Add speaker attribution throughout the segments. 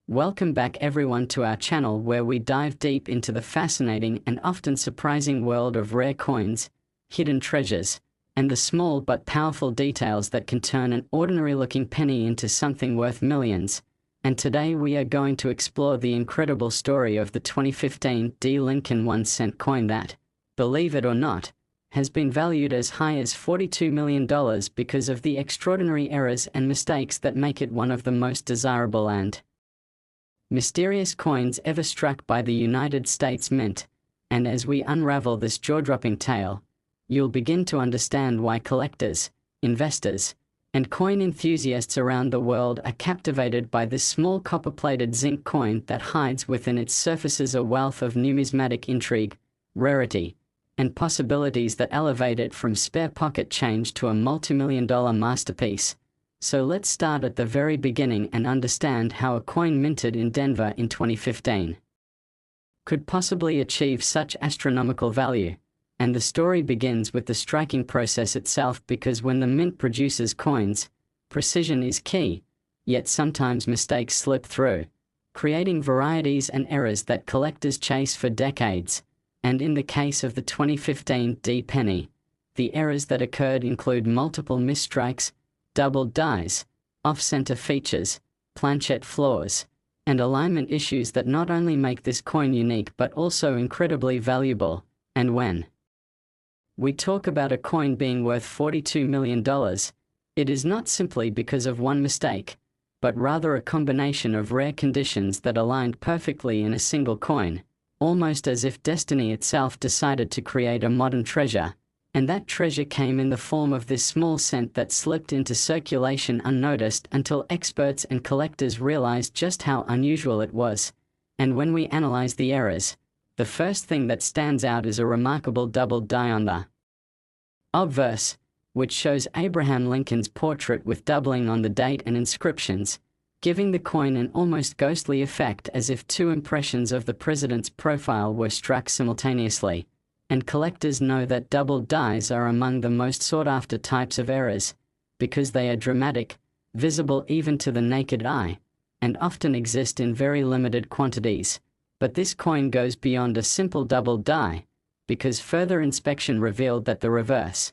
Speaker 1: Welcome back everyone to our channel where we dive deep into the fascinating and often surprising world of rare coins, hidden treasures, and the small but powerful details that can turn an ordinary-looking penny into something worth millions. And today we are going to explore the incredible story of the 2015 D. Lincoln 1-cent coin that, believe it or not, has been valued as high as $42 million because of the extraordinary errors and mistakes that make it one of the most desirable and mysterious coins ever struck by the United States Mint. And as we unravel this jaw-dropping tale, you'll begin to understand why collectors, investors, and coin enthusiasts around the world are captivated by this small copper-plated zinc coin that hides within its surfaces a wealth of numismatic intrigue, rarity, and possibilities that elevate it from spare pocket change to a multi-million-dollar masterpiece. So let's start at the very beginning and understand how a coin minted in Denver in 2015 could possibly achieve such astronomical value. And the story begins with the striking process itself, because when the mint produces coins, precision is key, yet sometimes mistakes slip through, creating varieties and errors that collectors chase for decades. And in the case of the 2015 D penny, the errors that occurred include multiple misstrikes, doubled dies, off-center features, planchette flaws, and alignment issues that not only make this coin unique but also incredibly valuable. And when we talk about a coin being worth $42 million, it is not simply because of one mistake, but rather a combination of rare conditions that aligned perfectly in a single coin, almost as if destiny itself decided to create a modern treasure. And that treasure came in the form of this small cent that slipped into circulation unnoticed until experts and collectors realized just how unusual it was. And when we analyze the errors, the first thing that stands out is a remarkable doubled die on the obverse, which shows Abraham Lincoln's portrait with doubling on the date and inscriptions, giving the coin an almost ghostly effect, as if two impressions of the president's profile were struck simultaneously. And collectors know that doubled dies are among the most sought-after types of errors, because they are dramatic, visible even to the naked eye, and often exist in very limited quantities. But this coin goes beyond a simple doubled die, because further inspection revealed that the reverse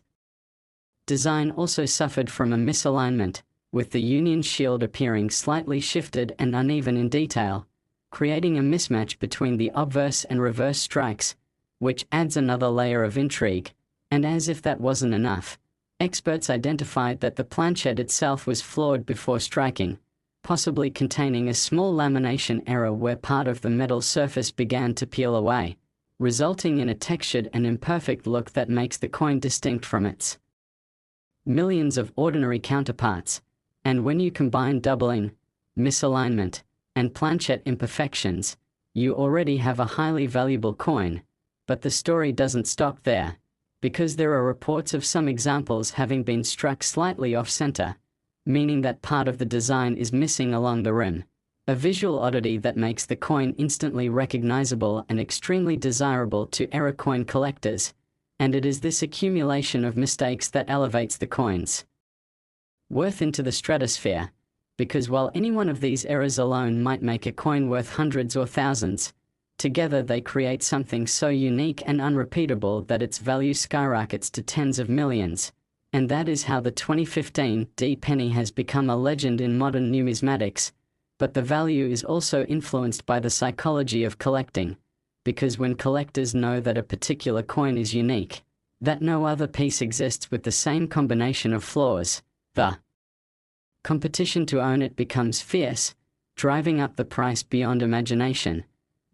Speaker 1: design also suffered from a misalignment, with the Union shield appearing slightly shifted and uneven in detail, creating a mismatch between the obverse and reverse strikes, which adds another layer of intrigue. And as if that wasn't enough, experts identified that the planchette itself was flawed before striking, possibly containing a small lamination error where part of the metal surface began to peel away, resulting in a textured and imperfect look that makes the coin distinct from its millions of ordinary counterparts. And when you combine doubling, misalignment, and planchette imperfections, you already have a highly valuable coin. But the story doesn't stop there, because there are reports of some examples having been struck slightly off-center, meaning that part of the design is missing along the rim, a visual oddity that makes the coin instantly recognizable and extremely desirable to error coin collectors. And it is this accumulation of mistakes that elevates the coin's worth into the stratosphere, because while any one of these errors alone might make a coin worth hundreds or thousands, together they create something so unique and unrepeatable that its value skyrockets to tens of millions. And that is how the 2015 D penny has become a legend in modern numismatics. But the value is also influenced by the psychology of collecting, because when collectors know that a particular coin is unique, that no other piece exists with the same combination of flaws, the competition to own it becomes fierce, driving up the price beyond imagination.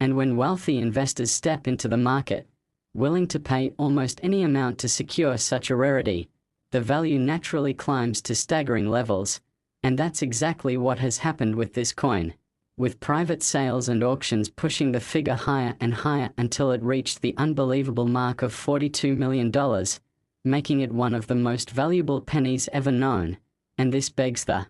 Speaker 1: And when wealthy investors step into the market, willing to pay almost any amount to secure such a rarity, the value naturally climbs to staggering levels. And that's exactly what has happened with this coin, with private sales and auctions pushing the figure higher and higher until it reached the unbelievable mark of $42 million, making it one of the most valuable pennies ever known. And this begs the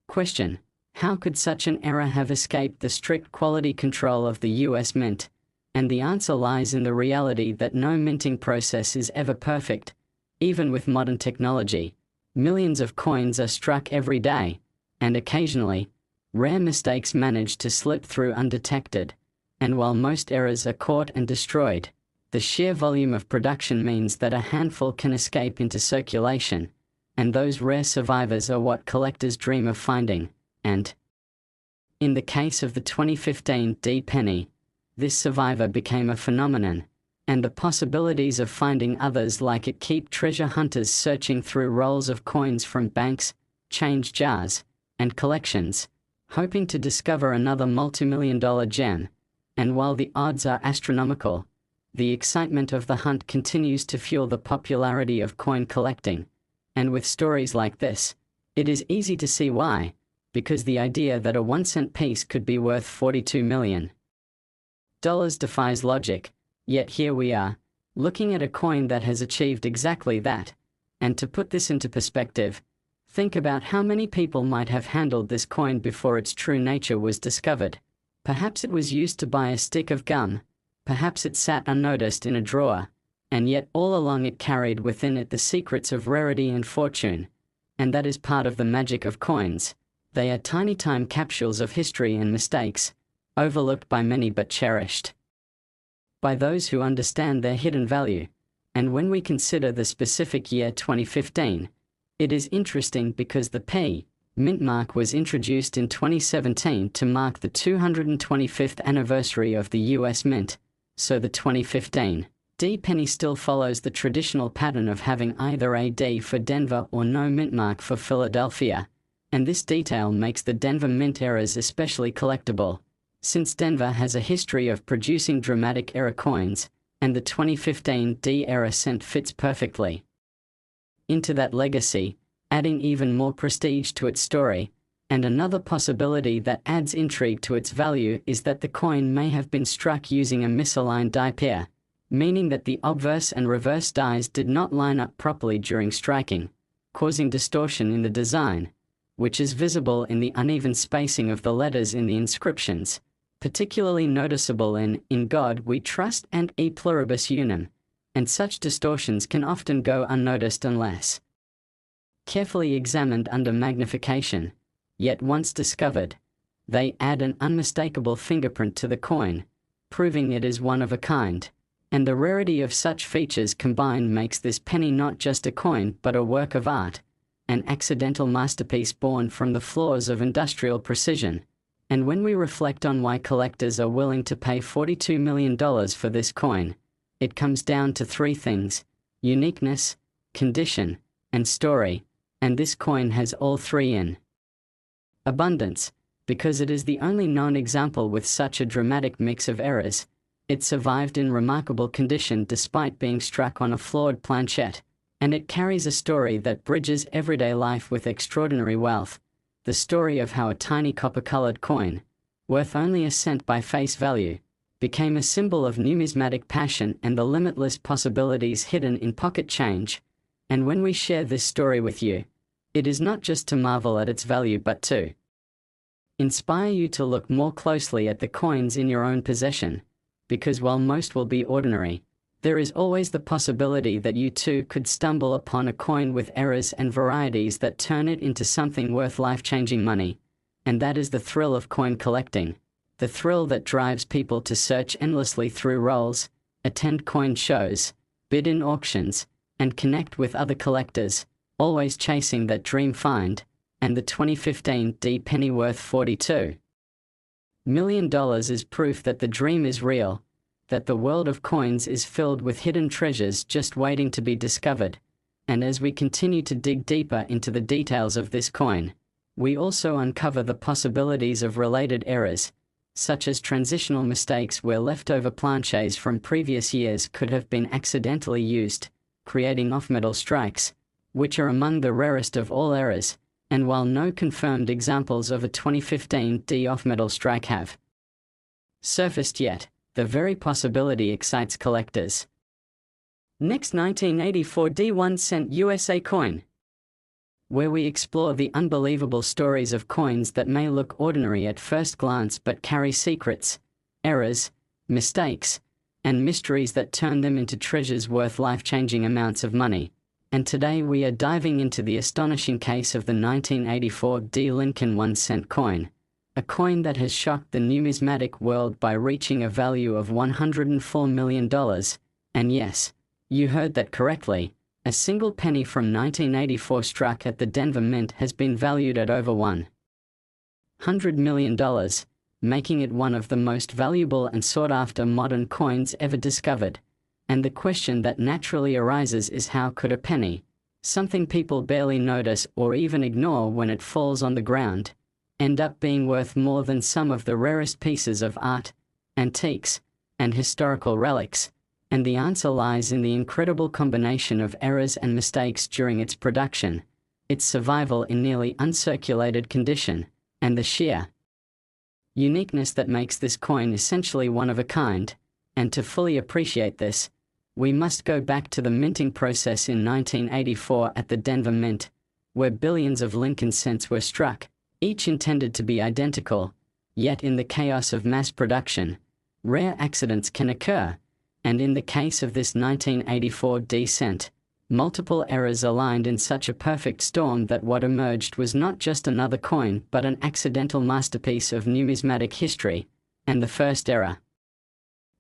Speaker 1: question: how could such an error have escaped the strict quality control of the US Mint? And the answer lies in the reality that no minting process is ever perfect. Even with modern technology, millions of coins are struck every day, and occasionally, Rare mistakes manage to slip through undetected, and while most errors are caught and destroyed, the sheer volume of production means that a handful can escape into circulation, and those rare survivors are what collectors dream of finding. And in the case of the 2015 D penny, this survivor became a phenomenon, and the possibilities of finding others like it keep treasure hunters searching through rolls of coins from banks, change jars, and collections, hoping to discover another multi-million-dollar gem. And while the odds are astronomical, the excitement of the hunt continues to fuel the popularity of coin collecting. And with stories like this, it is easy to see why, because the idea that a 1-cent piece could be worth $42 million defies logic, yet here we are, looking at a coin that has achieved exactly that. And to put this into perspective, think about how many people might have handled this coin before its true nature was discovered. Perhaps it was used to buy a stick of gum, perhaps it sat unnoticed in a drawer, and yet all along it carried within it the secrets of rarity and fortune. And that is part of the magic of coins. They are tiny time capsules of history and mistakes, overlooked by many but cherished by those who understand their hidden value. And when we consider the specific year 2015, it is interesting because the P mint mark was introduced in 2017 to mark the 225th anniversary of the US Mint, so the 2015 D penny still follows the traditional pattern of having either a D for Denver or no mint mark for Philadelphia, and this detail makes the Denver Mint eras especially collectible, since Denver has a history of producing dramatic era coins, and the 2015 D era cent fits perfectly into that legacy, adding even more prestige to its story. And another possibility that adds intrigue to its value is that the coin may have been struck using a misaligned die pair, meaning that the obverse and reverse dies did not line up properly during striking, causing distortion in the design, which is visible in the uneven spacing of the letters in the inscriptions, particularly noticeable in God We Trust and E Pluribus Unum, and such distortions can often go unnoticed unless carefully examined under magnification. Yet once discovered, they add an unmistakable fingerprint to the coin, proving it is one of a kind. And the rarity of such features combined makes this penny not just a coin but a work of art, an accidental masterpiece born from the flaws of industrial precision. And when we reflect on why collectors are willing to pay $42 million for this coin, it comes down to three things: uniqueness, condition, and story. And this coin has all three in abundance, because it is the only known example with such a dramatic mix of errors. It survived in remarkable condition despite being struck on a flawed planchette, and it carries a story that bridges everyday life with extraordinary wealth. The story of how a tiny copper-colored coin, worth only a cent by face value, became a symbol of numismatic passion and the limitless possibilities hidden in pocket change. And when we share this story with you, it is not just to marvel at its value but to inspire you to look more closely at the coins in your own possession, because while most will be ordinary, there is always the possibility that you too could stumble upon a coin with errors and varieties that turn it into something worth life-changing money. And that is the thrill of coin collecting, the thrill that drives people to search endlessly through rolls, attend coin shows, bid in auctions, and connect with other collectors, always chasing that dream find. And the 2015 D penny worth $42 million is proof that the dream is real, that the world of coins is filled with hidden treasures just waiting to be discovered. And as we continue to dig deeper into the details of this coin, we also uncover the possibilities of related errors, such as transitional mistakes where leftover planches from previous years could have been accidentally used, creating off-metal strikes, which are among the rarest of all errors. And while no confirmed examples of a 2015 D off-metal strike have surfaced yet, the very possibility excites collectors. Next, 1984 D 1-cent USA coin, where we explore the unbelievable stories of coins that may look ordinary at first glance but carry secrets, errors, mistakes, and mysteries that turn them into treasures worth life-changing amounts of money. And today we are diving into the astonishing case of the 1984 D Lincoln 1-cent coin, a coin that has shocked the numismatic world by reaching a value of $104 million. And yes, you heard that correctly, a single penny from 1984 struck at the Denver Mint has been valued at over $100 million, making it one of the most valuable and sought-after modern coins ever discovered. And the question that naturally arises is, how could a penny, something people barely notice or even ignore when it falls on the ground, end up being worth more than some of the rarest pieces of art, antiques, and historical relics? And the answer lies in the incredible combination of errors and mistakes during its production, its survival in nearly uncirculated condition, and the sheer uniqueness that makes this coin essentially one of a kind. And to fully appreciate this, we must go back to the minting process in 1984 at the Denver Mint, where billions of Lincoln cents were struck, each intended to be identical. Yet in the chaos of mass production, rare accidents can occur, and in the case of this 1984 D cent, multiple errors aligned in such a perfect storm that what emerged was not just another coin but an accidental masterpiece of numismatic history. And the first error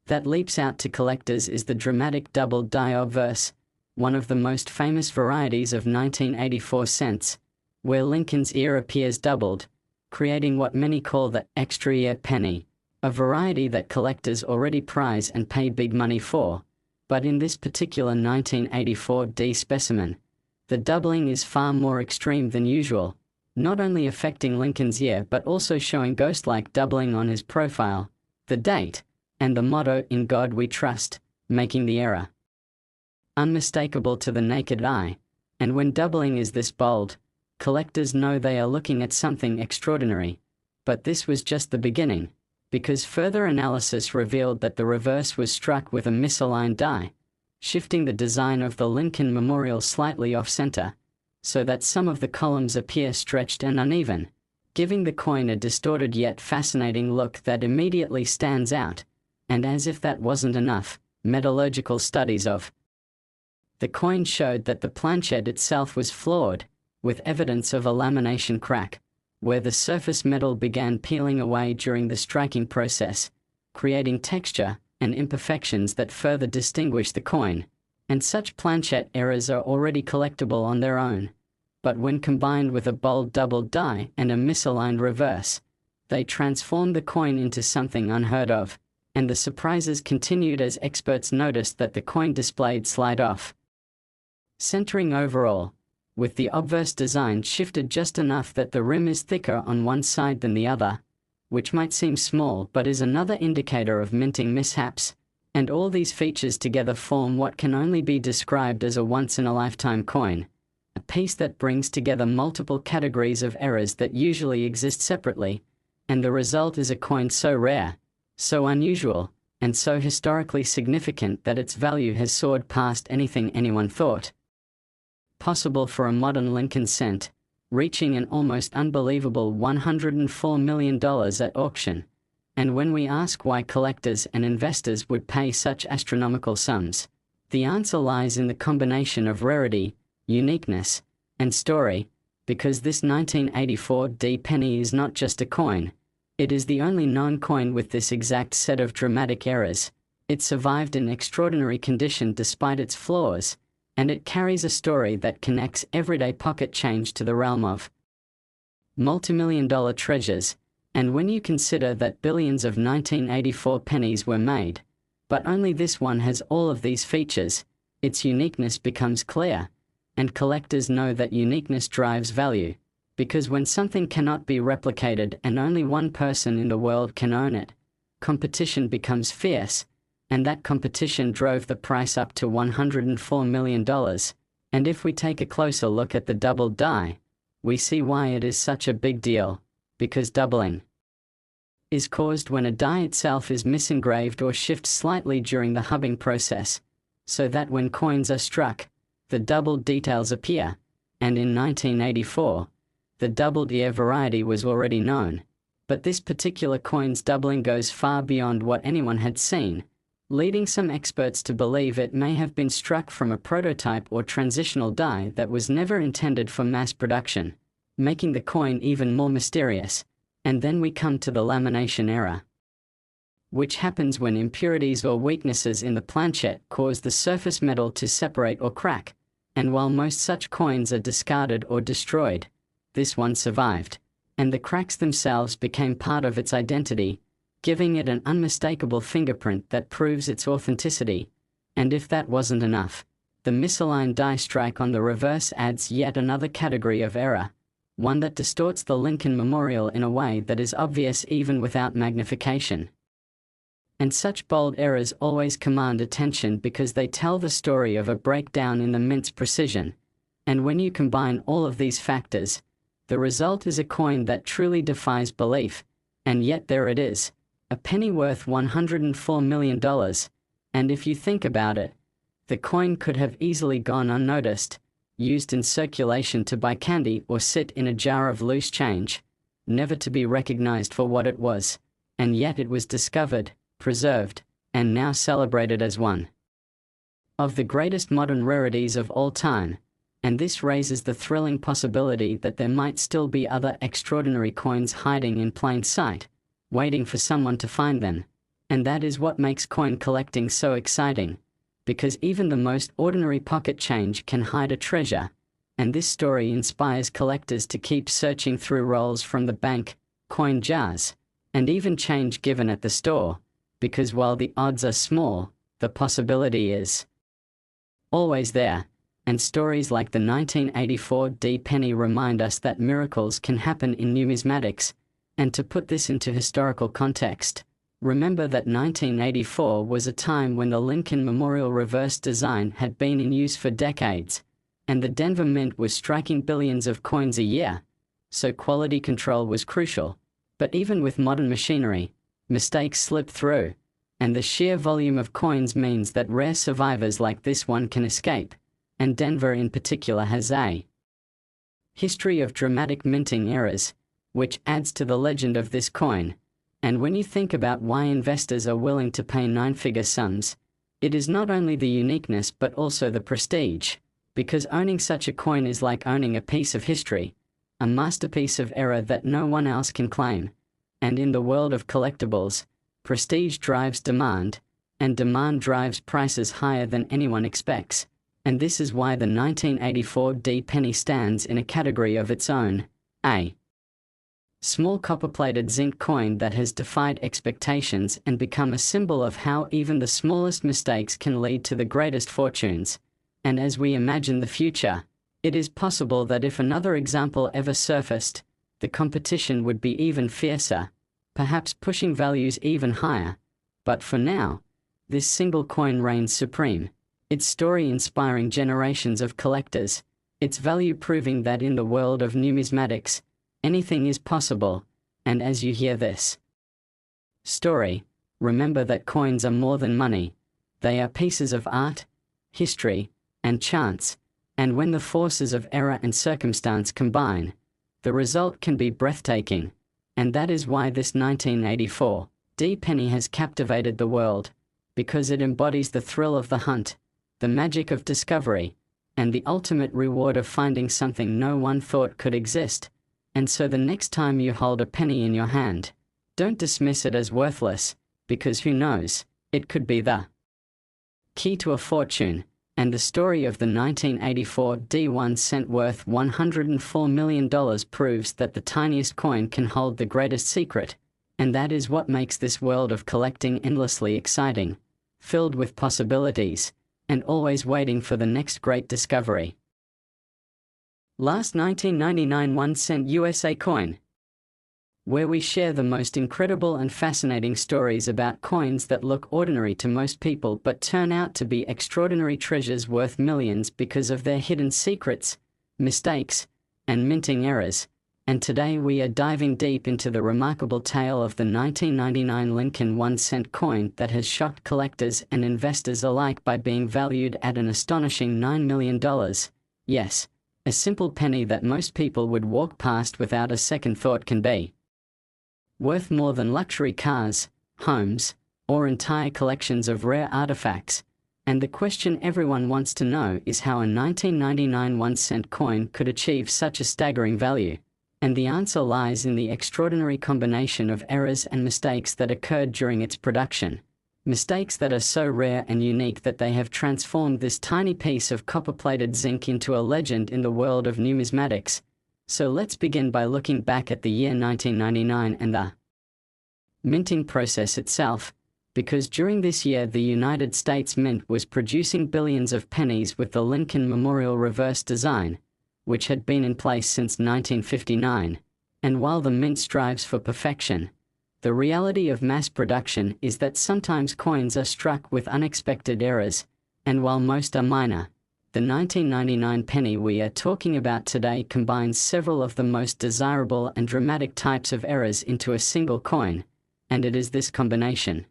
Speaker 1: that leaps out to collectors is the dramatic double die obverse, one of the most famous varieties of 1984 cents, where Lincoln's ear appears doubled, creating what many call the extra ear penny, a variety that collectors already prize and pay big money for. But in this particular 1984 D specimen, the doubling is far more extreme than usual, not only affecting Lincoln's ear but also showing ghost-like doubling on his profile, the date, and the motto "In God We Trust," making the error unmistakable to the naked eye. And when doubling is this bold, collectors know they are looking at something extraordinary. But this was just the beginning, because further analysis revealed that the reverse was struck with a misaligned die, shifting the design of the Lincoln Memorial slightly off-center, so that some of the columns appear stretched and uneven, giving the coin a distorted yet fascinating look that immediately stands out. And as if that wasn't enough, metallurgical studies of the coin showed that the planchet itself was flawed, with evidence of a lamination crack, where the surface metal began peeling away during the striking process, creating texture and imperfections that further distinguish the coin. And such planchet errors are already collectible on their own. But when combined with a bold double die and a misaligned reverse, they transform the coin into something unheard of. And the surprises continued as experts noticed that the coin displayed slide off centering overall, with the obverse design shifted just enough that the rim is thicker on one side than the other, which might seem small but is another indicator of minting mishaps. And all these features together form what can only be described as a once-in-a-lifetime coin, a piece that brings together multiple categories of errors that usually exist separately, and the result is a coin so rare, so unusual, and so historically significant that its value has soared past anything anyone thought possible for a modern Lincoln cent, reaching an almost unbelievable $104 million at auction. And when we ask why collectors and investors would pay such astronomical sums, the answer lies in the combination of rarity, uniqueness, and story, because this 1984 D penny is not just a coin. It is the only known coin with this exact set of dramatic errors. It survived in extraordinary condition despite its flaws, and it carries a story that connects everyday pocket change to the realm of multimillion-dollar treasures. And when you consider that billions of 1984 pennies were made, but only this one has all of these features, its uniqueness becomes clear. And collectors know that uniqueness drives value, because when something cannot be replicated and only one person in the world can own it, competition becomes fierce. And that competition drove the price up to $104 million. And if we take a closer look at the double die, we see why it is such a big deal, because doubling is caused when a die itself is misengraved or shifts slightly during the hubbing process, so that when coins are struck, the doubled details appear. And in 1984, the doubled ear variety was already known, but this particular coin's doubling goes far beyond what anyone had seen, leading some experts to believe it may have been struck from a prototype or transitional die that was never intended for mass production, making the coin even more mysterious. And then we come to the lamination error, which happens when impurities or weaknesses in the planchette cause the surface metal to separate or crack, and while most such coins are discarded or destroyed, this one survived, and the cracks themselves became part of its identity, giving it an unmistakable fingerprint that proves its authenticity. And if that wasn't enough, the misaligned die strike on the reverse adds yet another category of error, one that distorts the Lincoln Memorial in a way that is obvious even without magnification. And such bold errors always command attention because they tell the story of a breakdown in the mint's precision. And when you combine all of these factors, the result is a coin that truly defies belief. And yet there it is, a penny worth $104 million. And if you think about it, the coin could have easily gone unnoticed, used in circulation to buy candy or sit in a jar of loose change, never to be recognized for what it was. And yet it was discovered, preserved, and now celebrated as one of the greatest modern rarities of all time. And this raises the thrilling possibility that there might still be other extraordinary coins hiding in plain sight, waiting for someone to find them. And that is what makes coin collecting so exciting, because even the most ordinary pocket change can hide a treasure. And this story inspires collectors to keep searching through rolls from the bank, coin jars, and even change given at the store, because while the odds are small, the possibility is always there. And stories like the 1984 D penny remind us that miracles can happen in numismatics. And to put this into historical context, remember that 1984 was a time when the Lincoln Memorial reverse design had been in use for decades, and the Denver Mint was striking billions of coins a year, so quality control was crucial. But even with modern machinery, mistakes slip through, and the sheer volume of coins means that rare survivors like this one can escape. And Denver in particular has a history of dramatic minting errors, which adds to the legend of this coin. And when you think about why investors are willing to pay nine-figure sums, it is not only the uniqueness but also the prestige, because owning such a coin is like owning a piece of history, a masterpiece of error that no one else can claim. And in the world of collectibles, prestige drives demand, and demand drives prices higher than anyone expects. And this is why the 1984 D penny stands in a category of its own, a small copper-plated zinc coin that has defied expectations and become a symbol of how even the smallest mistakes can lead to the greatest fortunes. And as we imagine the future, it is possible that if another example ever surfaced, the competition would be even fiercer, perhaps pushing values even higher. But for now, this single coin reigns supreme. Its story inspiring generations of collectors, its value proving that in the world of numismatics, anything is possible. And as you hear this story, remember that coins are more than money. They are pieces of art, history, and chance. And when the forces of error and circumstance combine, the result can be breathtaking. And that is why this 1984 D penny has captivated the world, because it embodies the thrill of the hunt, the magic of discovery, and the ultimate reward of finding something no one thought could exist. And so the next time you hold a penny in your hand, don't dismiss it as worthless, because who knows, it could be the key to a fortune. And the story of the 1984 D1 cent worth $104 million proves that the tiniest coin can hold the greatest secret. And that is what makes this world of collecting endlessly exciting, filled with possibilities, and always waiting for the next great discovery. Last 1999 1-cent USA coin, where we share the most incredible and fascinating stories about coins that look ordinary to most people but turn out to be extraordinary treasures worth millions because of their hidden secrets, mistakes, and minting errors. And today we are diving deep into the remarkable tale of the 1999 Lincoln 1-cent coin that has shocked collectors and investors alike by being valued at an astonishing $9 million. Yes, a simple penny that most people would walk past without a second thought can be worth more than luxury cars, homes, or entire collections of rare artifacts. And the question everyone wants to know is how a 1999 1-cent coin could achieve such a staggering value. And the answer lies in the extraordinary combination of errors and mistakes that occurred during its production. Mistakes that are so rare and unique that they have transformed this tiny piece of copper-plated zinc into a legend in the world of numismatics. So let's begin by looking back at the year 1999 and the minting process itself, because during this year the United States Mint was producing billions of pennies with the Lincoln Memorial reverse design, which had been in place since 1959. And while the Mint strives for perfection, the reality of mass production is that sometimes coins are struck with unexpected errors, and while most are minor, the 1999 penny we are talking about today combines several of the most desirable and dramatic types of errors into a single coin, and it is this combination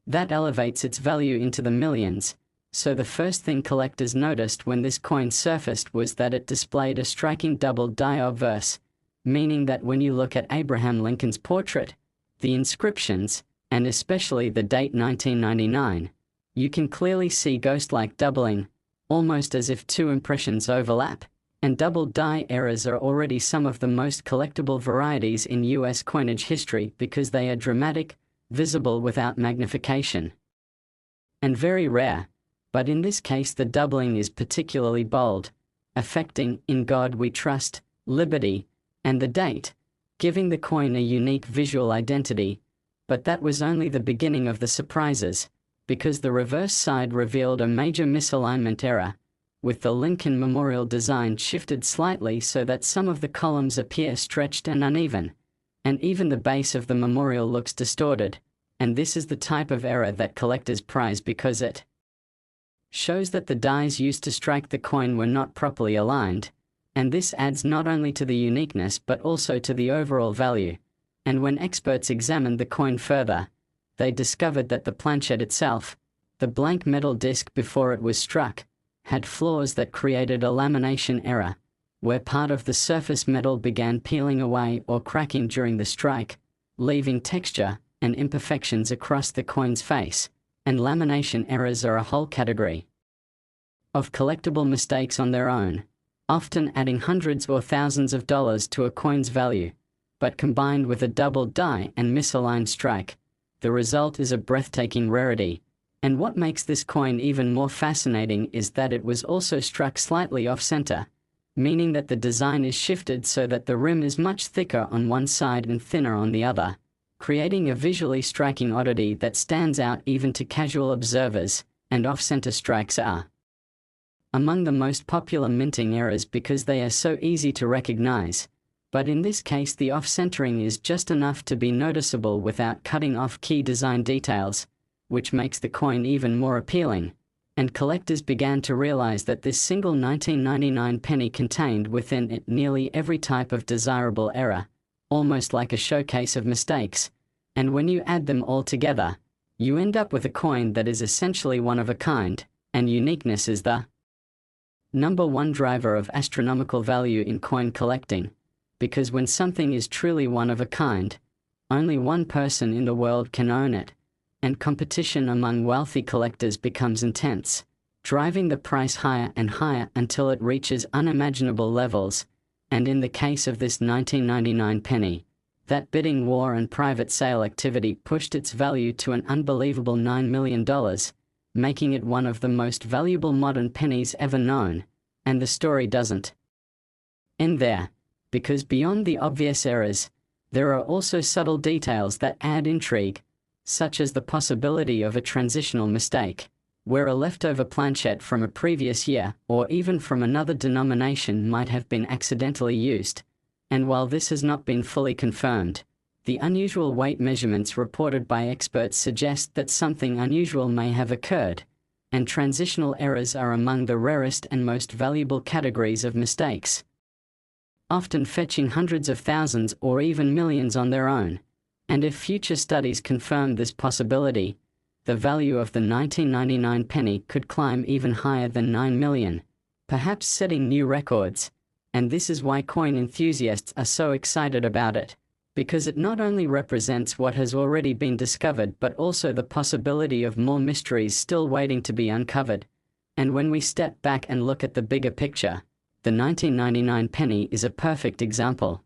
Speaker 1: that elevates its value into the millions. So the first thing collectors noticed when this coin surfaced was that it displayed a striking double die obverse, meaning that when you look at Abraham Lincoln's portrait, the inscriptions, and especially the date 1999, you can clearly see ghost-like doubling, almost as if two impressions overlap, and double die errors are already some of the most collectible varieties in US coinage history because they are dramatic, visible without magnification, and very rare. But in this case the doubling is particularly bold, affecting "In God We Trust," liberty, and the date, giving the coin a unique visual identity. But that was only the beginning of the surprises, because the reverse side revealed a major misalignment error, with the Lincoln Memorial design shifted slightly so that some of the columns appear stretched and uneven, and even the base of the memorial looks distorted. And this is the type of error that collectors prize because it shows that the dies used to strike the coin were not properly aligned, and this adds not only to the uniqueness but also to the overall value. And when experts examined the coin further, they discovered that the planchet itself, the blank metal disc before it was struck, had flaws that created a lamination error, where part of the surface metal began peeling away or cracking during the strike, leaving texture and imperfections across the coin's face. And lamination errors are a whole category of collectible mistakes on their own, often adding hundreds or thousands of dollars to a coin's value. But combined with a double die and misaligned strike, the result is a breathtaking rarity. And what makes this coin even more fascinating is that it was also struck slightly off-center, meaning that the design is shifted so that the rim is much thicker on one side and thinner on the other, creating a visually striking oddity that stands out even to casual observers. And off-center strikes are among the most popular minting errors because they are so easy to recognize. But in this case the off-centering is just enough to be noticeable without cutting off key design details, which makes the coin even more appealing. And collectors began to realize that this single 1999 penny contained within it nearly every type of desirable error, almost like a showcase of mistakes. And when you add them all together, you end up with a coin that is essentially one of a kind, and uniqueness is the number one driver of astronomical value in coin collecting, because when something is truly one of a kind, only one person in the world can own it, and competition among wealthy collectors becomes intense, driving the price higher and higher until it reaches unimaginable levels. And in the case of this 1999 penny, that bidding war and private sale activity pushed its value to an unbelievable $9 million, making it one of the most valuable modern pennies ever known. And the story doesn't end there, because beyond the obvious errors, there are also subtle details that add intrigue, such as the possibility of a transitional mistake, where a leftover planchet from a previous year or even from another denomination might have been accidentally used. And while this has not been fully confirmed, the unusual weight measurements reported by experts suggest that something unusual may have occurred, and transitional errors are among the rarest and most valuable categories of mistakes, often fetching hundreds of thousands or even millions on their own. And if future studies confirm this possibility, the value of the 1999 penny could climb even higher than $9 million, perhaps setting new records. And this is why coin enthusiasts are so excited about it, because it not only represents what has already been discovered but also the possibility of more mysteries still waiting to be uncovered. And when we step back and look at the bigger picture, the 1999 penny is a perfect example.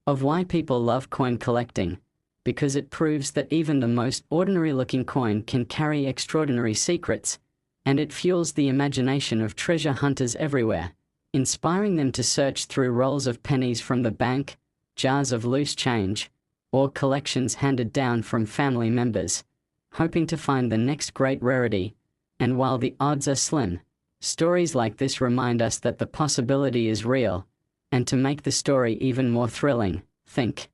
Speaker 1: of why people love coin collecting, because it proves that even the most ordinary-looking coin can carry extraordinary secrets, and it fuels the imagination of treasure hunters everywhere, inspiring them to search through rolls of pennies from the bank, jars of loose change, or collections handed down from family members, hoping to find the next great rarity. And while the odds are slim, stories like this remind us that the possibility is real. And to make the story even more thrilling, think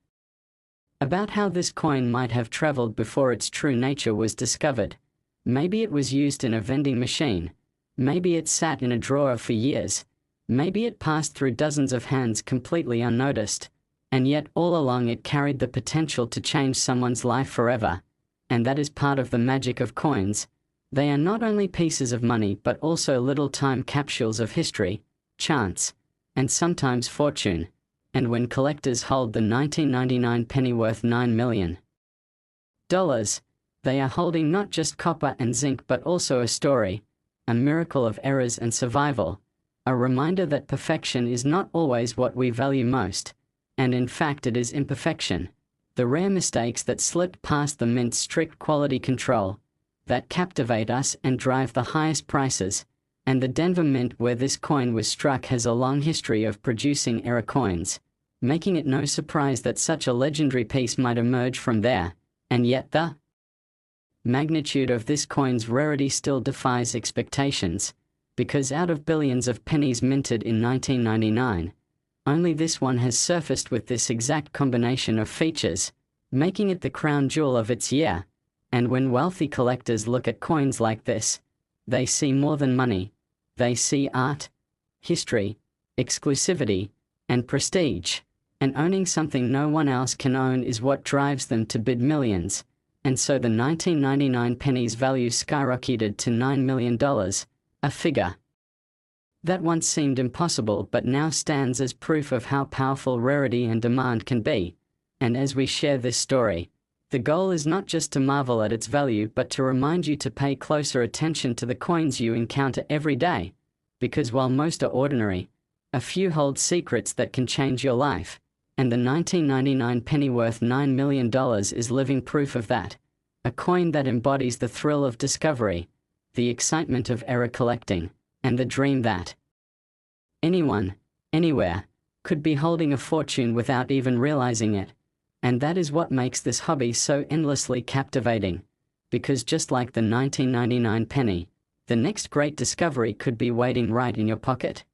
Speaker 1: about how this coin might have traveled before its true nature was discovered. Maybe it was used in a vending machine. Maybe it sat in a drawer for years. Maybe it passed through dozens of hands completely unnoticed. And yet all along it carried the potential to change someone's life forever. And that is part of the magic of coins. They are not only pieces of money but also little time capsules of history, chance, and sometimes fortune. And when collectors hold the 1999 penny worth $9 million, they are holding not just copper and zinc but also a story, a miracle of errors and survival, a reminder that perfection is not always what we value most, and in fact it is imperfection, the rare mistakes that slip past the mint's strict quality control, that captivate us and drive the highest prices. And the Denver Mint where this coin was struck has a long history of producing error coins, making it no surprise that such a legendary piece might emerge from there. And yet the magnitude of this coin's rarity still defies expectations, because out of billions of pennies minted in 1999, only this one has surfaced with this exact combination of features, making it the crown jewel of its year. And when wealthy collectors look at coins like this, they see more than money. They see art, history, exclusivity, and prestige. And owning something no one else can own is what drives them to bid millions. And so the 1999 penny's value skyrocketed to $9 million, a figure that once seemed impossible but now stands as proof of how powerful rarity and demand can be. And as we share this story, the goal is not just to marvel at its value but to remind you to pay closer attention to the coins you encounter every day. Because while most are ordinary, a few hold secrets that can change your life. And the 1999 penny worth $9 million is living proof of that. A coin that embodies the thrill of discovery, the excitement of error collecting, and the dream that anyone, anywhere, could be holding a fortune without even realizing it. And that is what makes this hobby so endlessly captivating. Because just like the 1999 penny, the next great discovery could be waiting right in your pocket.